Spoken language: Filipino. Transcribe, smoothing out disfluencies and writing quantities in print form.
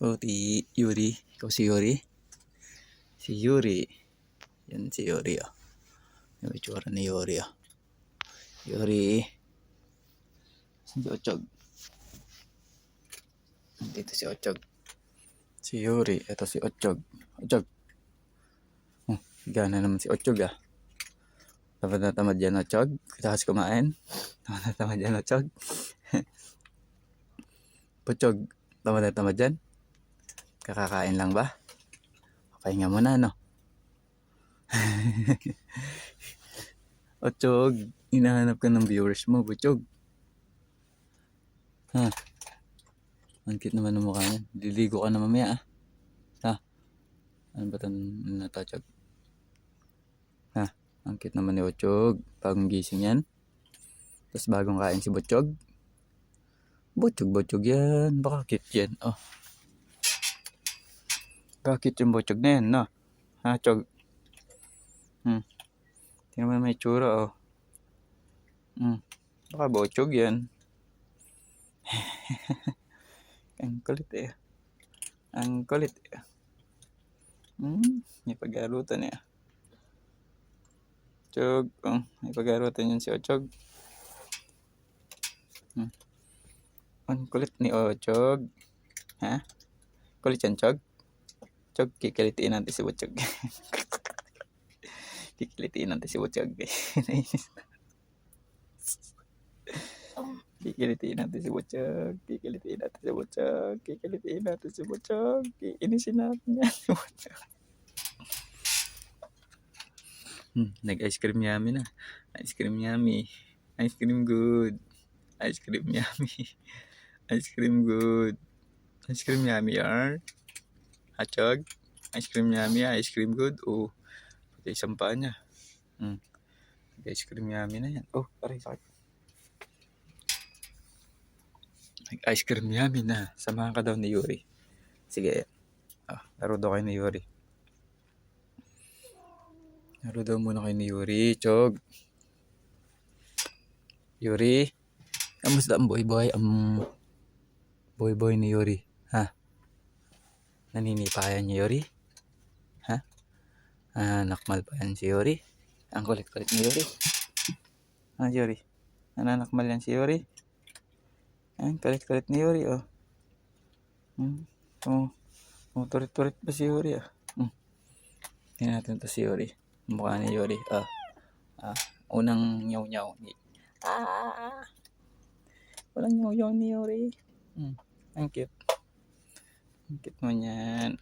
Oh, Yuri. Ikaw si Yuri? Si Yuri. Yan si Yuri, oh. Yung itsura ni Yuri, oh. Yuri. Si Ochog. Dito si Ochog. Si Yuri. Ito si Ochog. Ochog. Oh, gana naman si Ochog, ah. Tamad na tamad yan, Ochog. Kita kasi kumain. Tamad na tamad yan, Ochog. Ochog. Tamad na tamad yan. Kakakain lang ba? Pahinga muna, no? Ochog, hinahanap ka ng viewers mo, Ochog. Ha? Ang cute naman ng mukha niya. Liligo ka na mamaya, ah. Ha? Ano ba itong natachog? Ha? Ang cute naman ni Ochog. Bagong gising yan. Tapos bagong kain si Butchog. Butchog yan. Baka cute yan, oh. Bakit yung Butchog na yan, no? Ha, Chog? Tingnan mo may tsura, oh. Baka Butchog yan. Ang kulit, eh. Ang kulit, eh. May pag-arutan, eh. Chog, oh. May pag-arutan yan si Ochog. Ang kulit ni Ochog. Ha? Kulit yan, Chog? Chog, kikilitiin natin si Butchog. Kikilitiin natin si Butchog. Kikilitiin natin si Butchog. Kikilitiin natin si Butchog. Kikilitiin natin si Butchog. Kiinisin natin yan si Butchog. Nag-ice cream yummy na. Ice cream yummy. Ice cream good. Ice cream yummy. Ice cream good. Ice cream yummy, yar. Achog. Ice cream yummy, ice cream good. Oh, pati isang paa niya. Ice cream yummy na yan. Oh, aray, sakit. Ice cream yummy na. Samahan ka daw ni Yuri. Sige. Laro daw kayo ni Yuri. Laro daw muna kayo ni Yuri. Chog. Yuri. Kamusta ang boy-boy? Boy-boy ni Yuri. Ha? Naninipayan niya Yuri? Ha? Nakmal pa yan si Yuri? Ang kulit-kulit ni Yuri. Ha, Yuri? Nananakmal yan si Yuri? Ang kulit-kulit ni Yuri, oh. Turit-turit pa si Yuri, ah. Tingnan natin ito si Yuri. Mukha ni Yuri, unang nyaw-nyaw. Walang nyaw-nyaw ni Yuri. Ang cute. Ang cute mo yan.